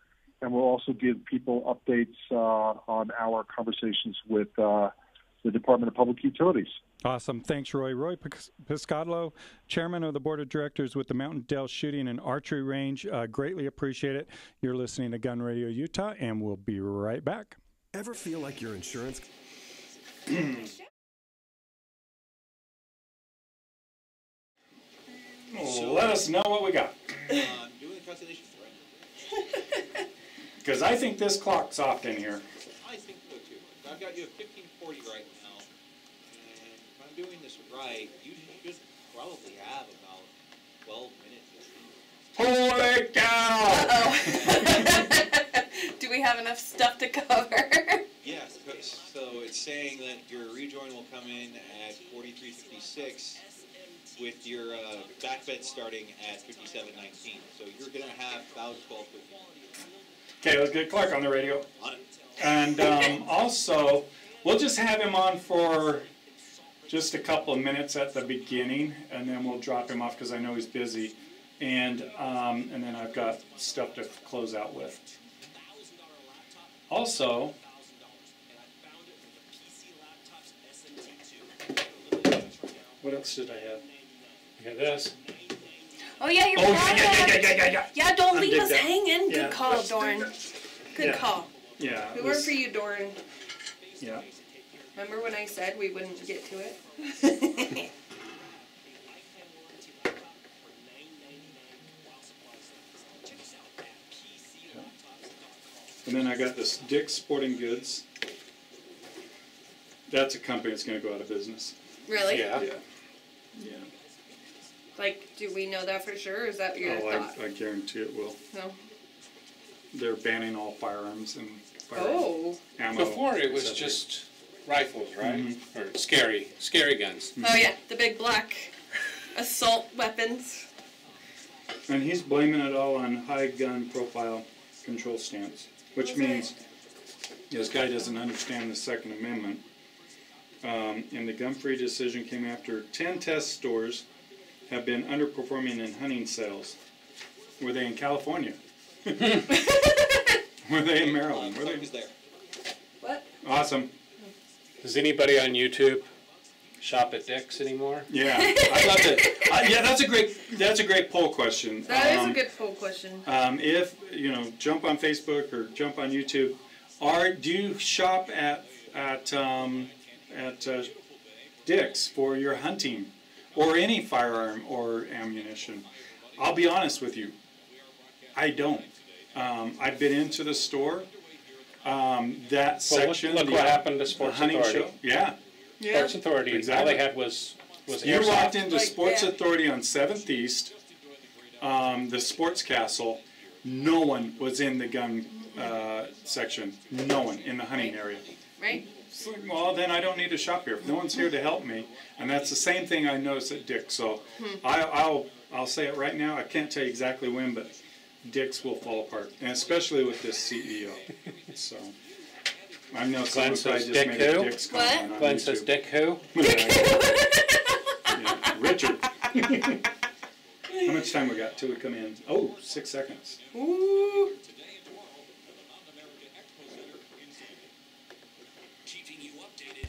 and we'll also give people updates on our conversations with the Department of Public Utilities. Awesome. Thanks, Roy. Roy Piscadlo, Chairman of the Board of Directors with the Mountain Dell Shooting and Archery Range. Greatly appreciate it. You're listening to Gun Radio Utah, and we'll be right back. Ever feel like your insurance... Let us know what we got. Doing the constellation right. Because I think this clock's off in here. I think so too. I've got you at 1540 right now, and if I'm doing this right, you should probably have about 12 minutes. Holy cow! Uh-oh. Do we have enough stuff to cover? Yes, so it's saying that your rejoin will come in at 43.56 with your back bed starting at 57.19. So you're going to have about 12.15. Okay, let's get Clark on the radio. On it. And also, we'll just have him on for just a couple of minutes at the beginning, and then we'll drop him off because I know he's busy. And then I've got stuff to close out with. Also, what else did I have? I got this. Oh, yeah, your product. Yeah, don't leave us hanging. Yeah, Good call, Dorn. Good call. Yeah. If it weren't for you, Dorn. Yeah. Remember when I said we wouldn't get to it? And then I got this Dick's Sporting Goods. That's a company that's going to go out of business. Really? Yeah. Yeah. Like, do we know that for sure, or is that your thought? I guarantee it will. No. They're banning all firearms and ammo. Before it was just rifles, right? Mm-hmm. Or scary guns. Oh yeah, the big black assault weapons. And he's blaming it all on high gun profile control stance, which means this guy doesn't understand the Second Amendment. And the gun-free decision came after 10 test stores have been underperforming in hunting sales. Were they in California? Were they in Maryland? Were they? There. What? Awesome. Does anybody on YouTube shop at Dick's anymore? Yeah, I'd love to. Yeah, that's a great poll question. That is a good poll question. If jump on Facebook or jump on YouTube, do you shop at Dick's for your hunting or any firearm or ammunition? I'll be honest with you, I don't. I've been into the store. That section. Look what happened to Sports Authority. Show. Yeah. Sports Authority. Exactly. All they had was You airsoft. walked into Sports Authority on 7th East, the Sports Castle. No one was in the gun section. No one in the hunting area. Right. Well, then I don't need to shop here. If no one's here to help me, and that's the same thing I noticed at Dick's. So I'll say it right now. I can't tell you exactly when, but Dick's will fall apart, and especially with this CEO. So I know someone probably just made a Dick's comment on Glenn YouTube. says Dick who? Yeah, Richard. How much time we got till we come in? Oh, 6 seconds. Ooh.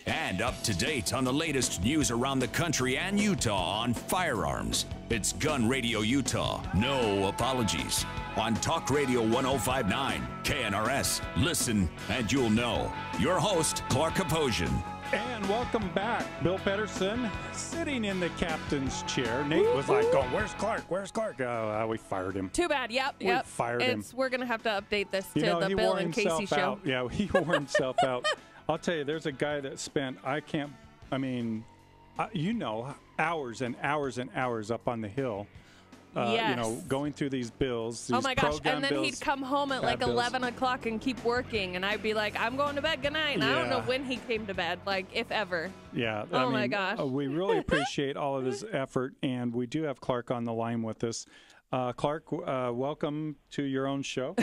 And up to date on the latest news around the country and Utah on firearms. It's Gun Radio Utah. No apologies. On Talk Radio 1059, KNRS. Listen and you'll know. Your host, Clark Kaposian. And welcome back. Bill Pedersen sitting in the captain's chair. Nate was like, "Oh, where's Clark? Where's Clark?" Oh, we fired him. Too bad. Yep. We fired him. We're going to have to update this to You know, the he Bill wore and Casey himself show. out. Yeah, he wore himself out. I'll tell you, there's a guy that spent, hours and hours and hours up on the hill. Yes. Going through these bills. Oh These my gosh. pro-gun And then bills, he'd come home at bad like bills. 11 o'clock and keep working. And I'd be like, I'm going to bed. Good night. And I don't know Yeah. when he came to bed, like, if ever. Yeah. Oh my gosh. We really appreciate all of his effort, and we do have Clark on the line with us. Clark, welcome to your own show.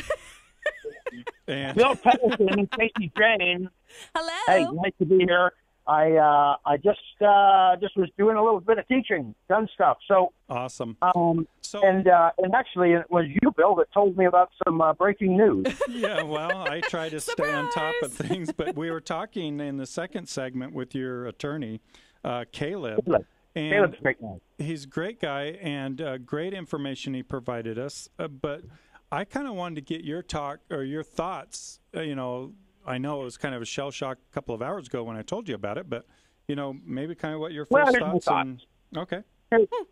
And Bill Pedersen and Casey Jane. Hello. Hey, nice to be here. I just was doing a little bit of teaching, gun stuff. So awesome. And actually, it was you, Bill, that told me about some breaking news. Yeah, well, I try to stay on top of things, but we were talking in the second segment with your attorney, Caleb. And Caleb's a great guy. He's a great guy, and great information he provided us. But I kind of wanted to get your talk or your thoughts. I know it was kind of a shell shock a couple of hours ago when I told you about it, but maybe kind of what your first here's my thoughts. thoughts. Okay.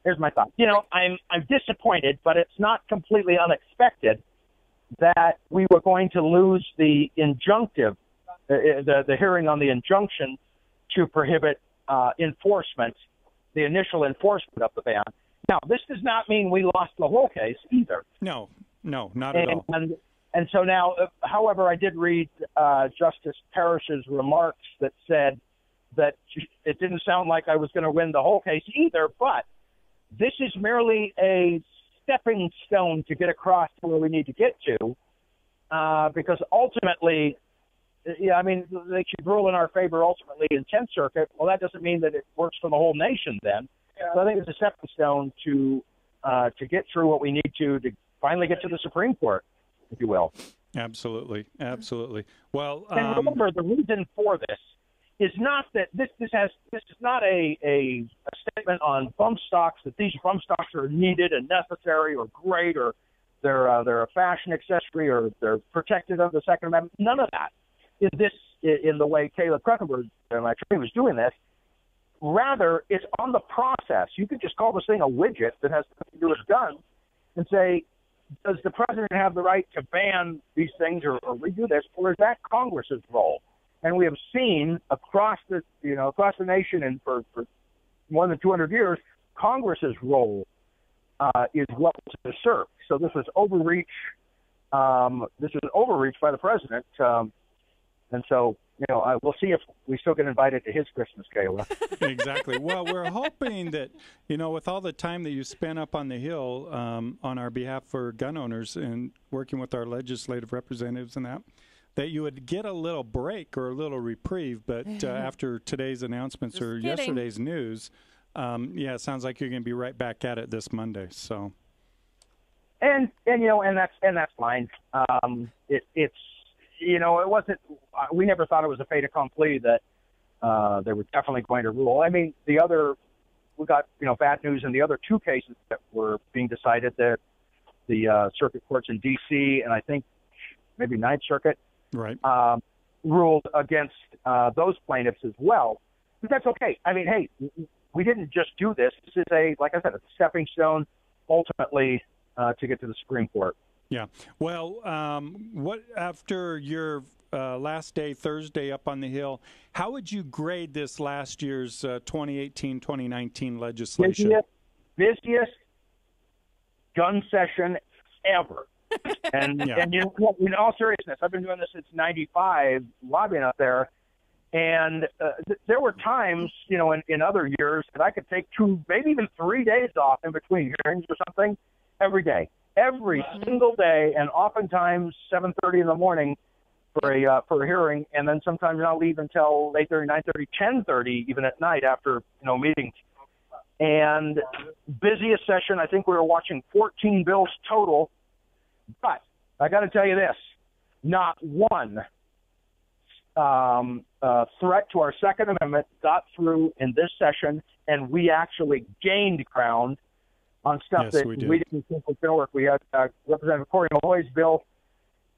Here's my thought. I'm disappointed, but it's not completely unexpected that we were going to lose the injunctive, the hearing on the injunction to prohibit enforcement, the initial enforcement of the ban. Now, this does not mean we lost the whole case either. No, not at all. And so now, however, I did read Justice Parrish's remarks that said that it didn't sound like I was going to win the whole case either, but this is merely a stepping stone to get across to where we need to get to, because ultimately, they should rule in our favor ultimately in 10th Circuit. Well, that doesn't mean that it works for the whole nation then. So I think it's a stepping stone to get through what we need to finally get to the Supreme Court, if you will. Absolutely. Well, and remember, the reason for this is not that this is not a statement on bump stocks, that these bump stocks are needed and necessary or great, or they're a fashion accessory, or they're protected under the Second Amendment. None of that is this in the way Caleb Kruckenberg, my attorney, was doing this. Rather, it's on the process. You could just call this thing a widget that has nothing to do with guns and say, does the president have the right to ban these things or redo this, or is that Congress's role? And we have seen across the nation and for more than 200 years, Congress's role is what was usurped. So this was overreach. This was an overreach by the president, and so we'll see if we still get invited to his Christmas gala. Exactly. Well, we're hoping that, with all the time that you spent up on the Hill on our behalf for gun owners and working with our legislative representatives and that you would get a little break or a little reprieve. But after today's announcements or yesterday's news, it sounds like you're going to be right back at it this Monday. So, and that's fine. It's it wasn't. We never thought it was a fait accompli that they were definitely going to rule. I mean, we got bad news in the other two cases that were being decided, that the circuit courts in D.C. and I think maybe Ninth Circuit ruled against those plaintiffs as well. But that's okay. I mean, hey, we didn't just do this. This is like I said, a stepping stone ultimately to get to the Supreme Court. Yeah. Well, what after your last day, Thursday, up on the Hill, how would you grade this last year's 2018-2019 legislation? Busiest gun session ever. And in all seriousness, I've been doing this since '95, lobbying up there, and there were times, in other years that I could take 2, maybe even 3 days off in between hearings or something every day. Every single day, and oftentimes 7:30 in the morning for a hearing, and then sometimes I'll leave until 8:30, 9:30, 10:30, even at night after meetings. And busiest session, I think we were watching 14 bills total. But I got to tell you this: not one threat to our Second Amendment got through in this session, and we actually gained ground on stuff that we didn't think was going to work. We had Representative Corey Malloy's bill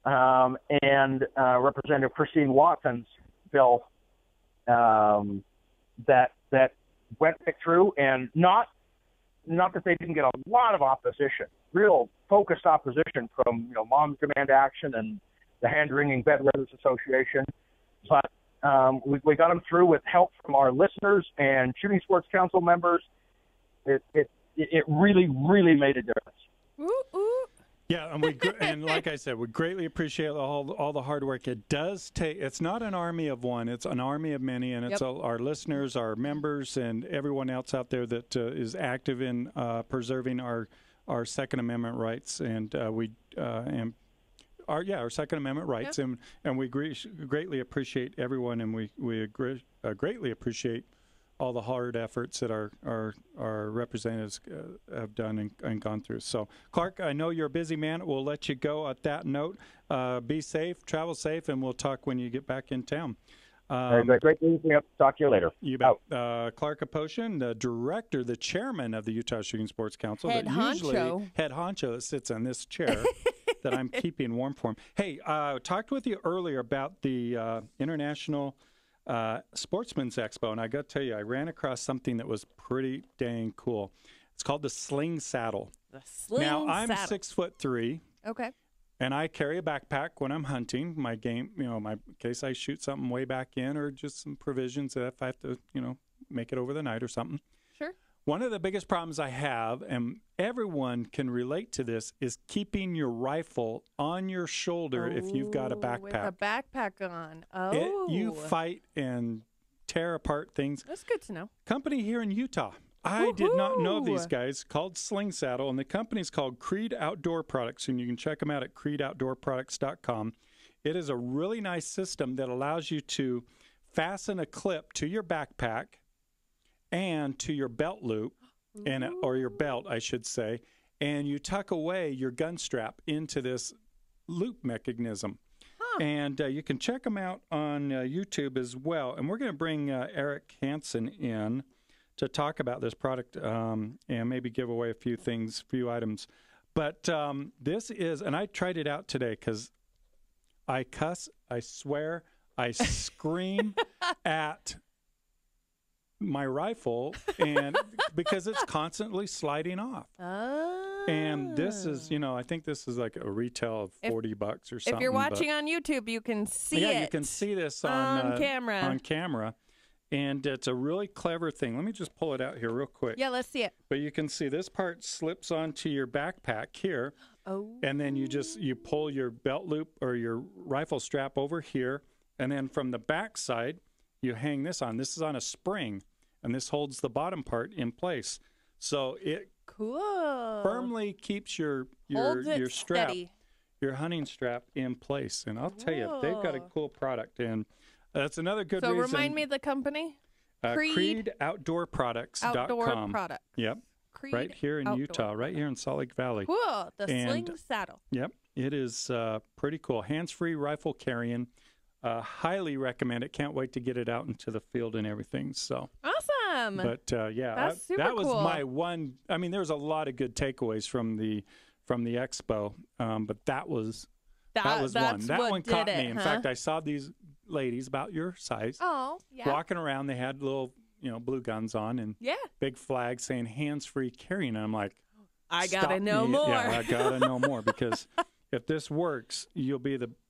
and Representative Christine Watson's bill that went through, and not that they didn't get a lot of opposition, real focused opposition from Moms Demand Action and the Hand-Wringing Bedwetters Association, but we got them through with help from our listeners and Shooting Sports Council members. It really, really made a difference. Ooh, ooh. Yeah, and like I said, we greatly appreciate all the hard work. It does take. It's not an army of one; it's an army of many, and it's our listeners, our members, and everyone else out there that is active in preserving our Second Amendment rights, and our Second Amendment rights, and we greatly appreciate everyone, and we greatly appreciate all the hard efforts that our representatives have done and gone through. So, Clark, I know you're a busy man. We'll let you go at that note. Be safe, travel safe, and we'll talk when you get back in town. Great meeting you. Talk to you later. You bet. Clark Aposhian, the director, the chairman of the Utah Shooting Sports Council. Head honcho that sits on this chair that I'm keeping warm for him. Hey, talked with you earlier about the International Sportsman's Expo, and I got to tell you, I ran across something that was pretty dang cool. It's called the Sling Saddle. The Sling Saddle. Now, I'm Saddle. 6'3". Okay. And I carry a backpack when I'm hunting. My game, in case I shoot something way back in, or just some provisions that if I have to, make it over the night or something. Sure. One of the biggest problems I have, and everyone can relate to this, is keeping your rifle on your shoulder if you've got a backpack. With a backpack on. Oh. You fight and tear apart things. That's good to know. Company here in Utah. I did not know of these guys, called Sling Saddle, and the company's called Creed Outdoor Products, and you can check them out at creedoutdoorproducts.com. It is a really nice system that allows you to fasten a clip to your backpack and to your belt loop, or your belt, I should say, and you tuck away your gun strap into this loop mechanism. And you can check them out on YouTube as well. And we're going to bring Eric Hansen in to talk about this product and maybe give away a few items. But this is, and I tried it out today because I cuss, I swear, I scream at my rifle, and because it's constantly sliding off. And this is, I think this is like a retail of $40 or something. If you're watching on YouTube, you can see it. Yeah, you can see this on camera. On camera. And it's a really clever thing. Let me just pull it out here real quick. Yeah, let's see it. But you can see this part slips onto your backpack here. Oh. And then you pull your belt loop or your rifle strap over here. And then from the back side, you hang this on. This is on a spring. And this holds the bottom part in place. So it firmly keeps your strap, steady. Your hunting strap in place. And I'll tell you, they've got a cool product. And that's another good reason. So remind me of the company? CreedOutdoorProducts.com. Outdoor Products. Yep. Creed right here in Utah, right here in Salt Lake Valley. Cool. The Sling Saddle. Yep. It is pretty cool. Hands-free rifle carrying. Highly recommend it. Can't wait to get it out into the field and everything. So awesome. But that's super that was cool. my one. I mean, there's a lot of good takeaways from the expo, but that was one. That one caught me. In fact, I saw these ladies about your size. Oh, yeah. Walking around, they had little, blue guns on and big flags saying hands-free carrying. And I'm like, I gotta know more. Yeah, I gotta know more because if this works,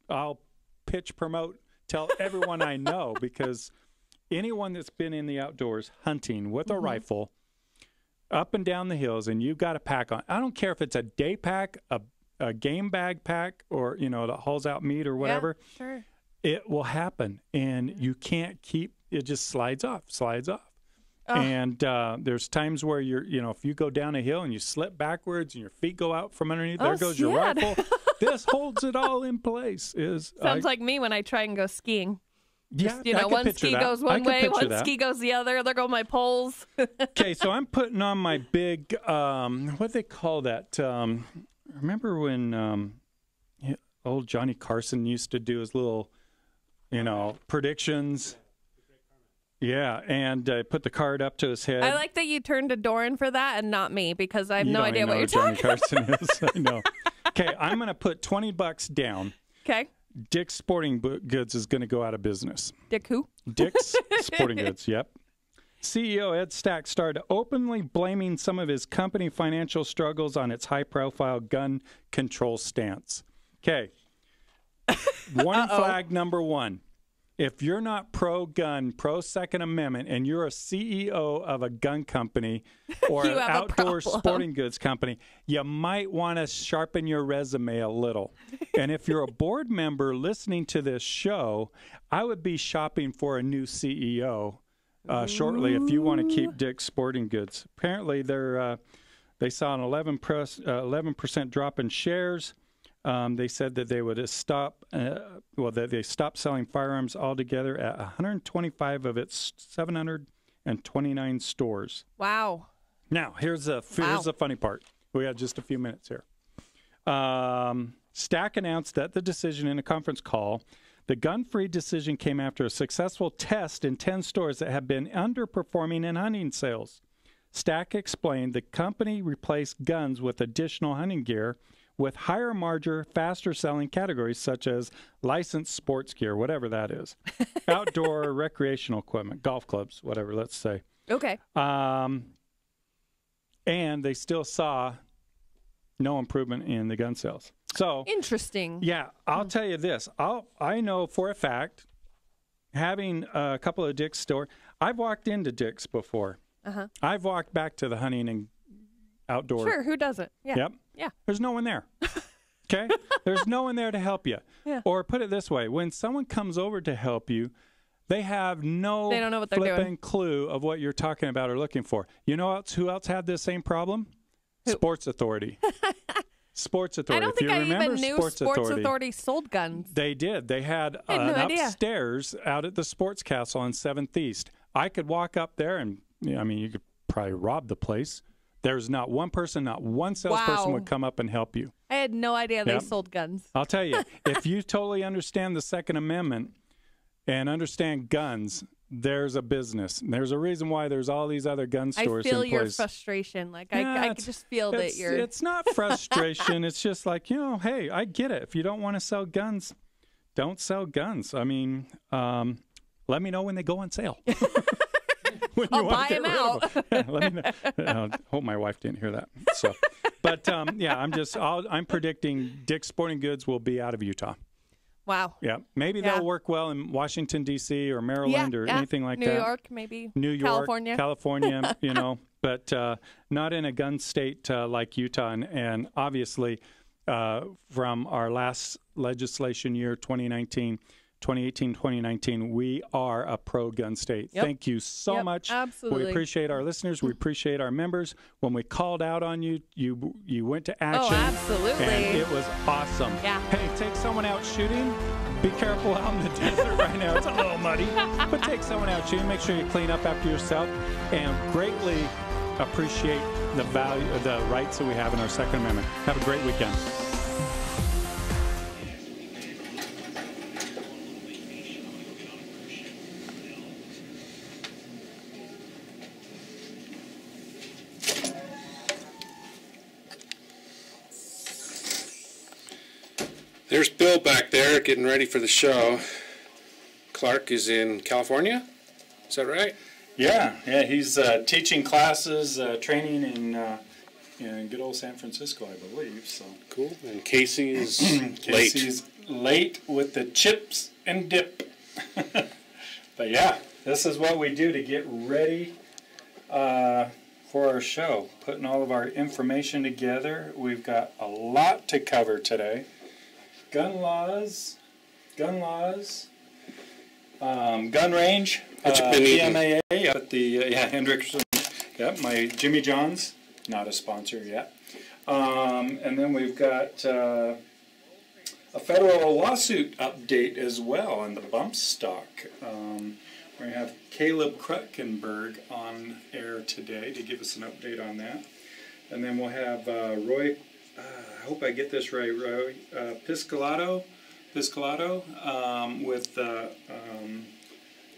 I'll pitch, promote, tell everyone I know because anyone that's been in the outdoors hunting with a rifle up and down the hills and you've got a pack on. I don't care if it's a day pack, a game bag pack, or, that hauls out meat or whatever. Yeah, sure. It will happen, and you can't keep it. Just slides off. And there's times where if you go down a hill and you slip backwards and your feet go out from underneath, there goes your rifle. This holds it all in place. Sounds like me when I try and go do Yeah, one ski goes one way, one ski goes the other. There go my poles. Okay, so I'm putting on my big, what do they call that? Remember when old Johnny Carson used to do his little, predictions? Yeah, and put the card up to his head. I like that you turned to Doran for that and not me because I have no idea what you're Johnny talking Carson is. I know. Okay, I'm going to put $20 down. Okay. Dick's Sporting Goods is going to go out of business. Dick who? Dick's Sporting Goods, yep. CEO Ed Stack started openly blaming some of his company financial struggles on its high-profile gun control stance. Okay. Warning flag number 1. If you're not pro-gun, pro-Second Amendment, and you're a CEO of a gun company or an outdoor sporting goods company, you might want to sharpen your resume a little. And if you're a board member listening to this show, I would be shopping for a new CEO shortly if you want to keep Dick's Sporting Goods. Apparently, they saw an 11% drop in shares. They said that they would that they stopped selling firearms altogether at 125 of its 729 stores. Wow. Now, here's the funny part. We have just a few minutes here. Stack announced that the decision in a conference call, the gun-free decision came after a successful test in 10 stores that had been underperforming in hunting sales. Stack explained the company replaced guns with additional hunting gear with higher margin, faster selling categories such as licensed sports gear, whatever that is, outdoor recreational equipment, golf clubs, whatever, let's say. Okay. And they still saw no improvement in the gun sales. So interesting. Yeah, I'll tell you this. I know for a fact, having a couple of Dick's stores, I've walked into Dick's before. I've walked back to the hunting and outdoor. Sure, who doesn't? Yeah. Yep. Yeah. There's no one there. Okay? There's no one there to help you. Yeah. Or put it this way, when someone comes over to help you, they have They don't know what they're flipping doing. clue of what you're talking about or looking for. You know who else had this same problem? Who? Sports Authority. Sports Authority. I don't think I even knew Sports Authority sold guns. They did. They had no idea. upstairs out at the Sports Castle on 7th East. I could walk up there and, you could probably rob the place. There's not one person, not one salesperson would come up and help you. I had no idea they sold guns. I'll tell you, if you totally understand the Second Amendment and understand guns, there's a business. There's a reason why there's all these other gun stores in place. I feel your frustration. I could just feel that you're... It's not frustration. It's just like, hey, I get it. If you don't want to sell guns, don't sell guns. Let me know when they go on sale. I'll buy them out. Yeah, let me know. Hope my wife didn't hear that. So, but I'm predicting Dick's Sporting Goods will be out of Utah. Wow. Yeah, maybe they'll work well in Washington D.C. or Maryland or anything like that. New York, maybe. New York, California, but not in a gun state like Utah. And obviously, from our last legislation year, 2018-2019, we are a pro-gun state. Yep. Thank you so much. Absolutely. We appreciate our listeners. We appreciate our members. When we called out on you, you went to action. Oh, absolutely. And it was awesome. Yeah. Hey, take someone out shooting. Be careful out in the desert right now. It's a little muddy. But take someone out shooting. Make sure you clean up after yourself. And greatly appreciate the rights that we have in our Second Amendment. Have a great weekend. There's Bill back there getting ready for the show. Clark is in California. Is that right? Yeah, he's teaching classes, training in good old San Francisco, I believe. So cool. And Casey is Casey's late with the chips and dip. But yeah, this is what we do to get ready for our show. Putting all of our information together. We've got a lot to cover today. Gun laws, gun range, PMAA at the Hendrickson. Yeah, my Jimmy John's, not a sponsor yet. And then we've got a federal lawsuit update as well on the bump stock. We're going to have Caleb Krutkenberg on air today to give us an update on that. And then we'll have Roy, I hope I get this right, Roy, Piscolato with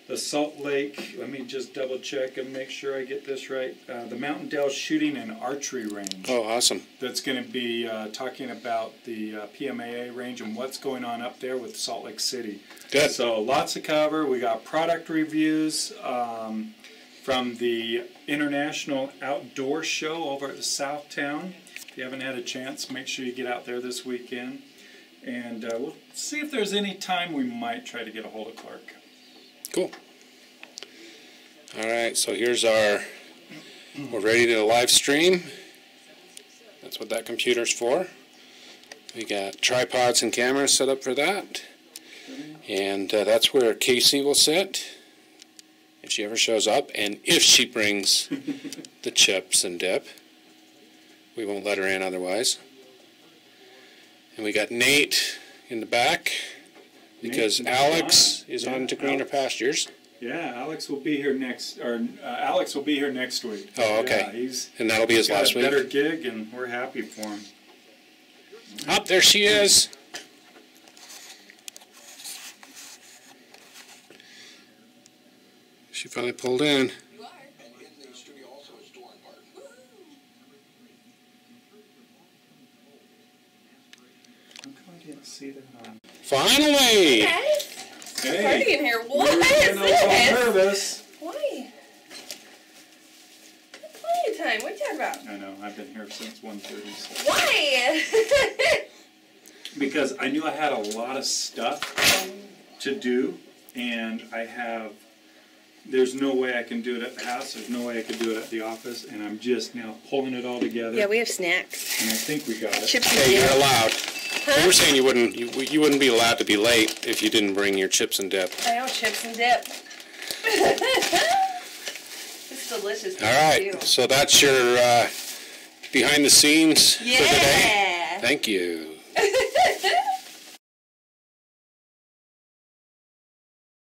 the Salt Lake, let me just double check and make sure I get this right, the Mountain Dell Shooting and Archery Range. Oh, awesome. That's going to be talking about the PMAA range and what's going on up there with Salt Lake City. Good. So lots to cover. We got product reviews from the International Outdoor Show over at the Southtown. If you haven't had a chance, make sure you get out there this weekend. And we'll see if there's any time we might try to get a hold of Clark. Cool. All right, so here's our, we're ready to live stream. That's what that computer's for. We got tripods and cameras set up for that. And that's where Casey will sit if she ever shows up. And if she brings the chips and dip, we won't let her in otherwise. And we got Nate in the back because Alex is on to greener pastures. Yeah, Alex will be here next week. Oh, okay. Yeah, and that'll be his last week. Better gig, and we're happy for him. Up there she is. She finally pulled in. Finally! Hey, party in here. What is this? Nervous. Why? Plenty of time. What are you talking about? I know. I've been here since 1:30. So. Why? Because I knew I had a lot of stuff to do, and there's no way I can do it at the house. There's no way I can do it at the office, and I'm just now pulling it all together. Yeah, we have snacks. And I think we got it. Chips and hey, dip. you're allowed. Huh? We were saying you wouldn't be allowed to be late if you didn't bring your chips and dip. I know, chips and dip. It's delicious. All right, so that's your behind the scenes for today. Thank you.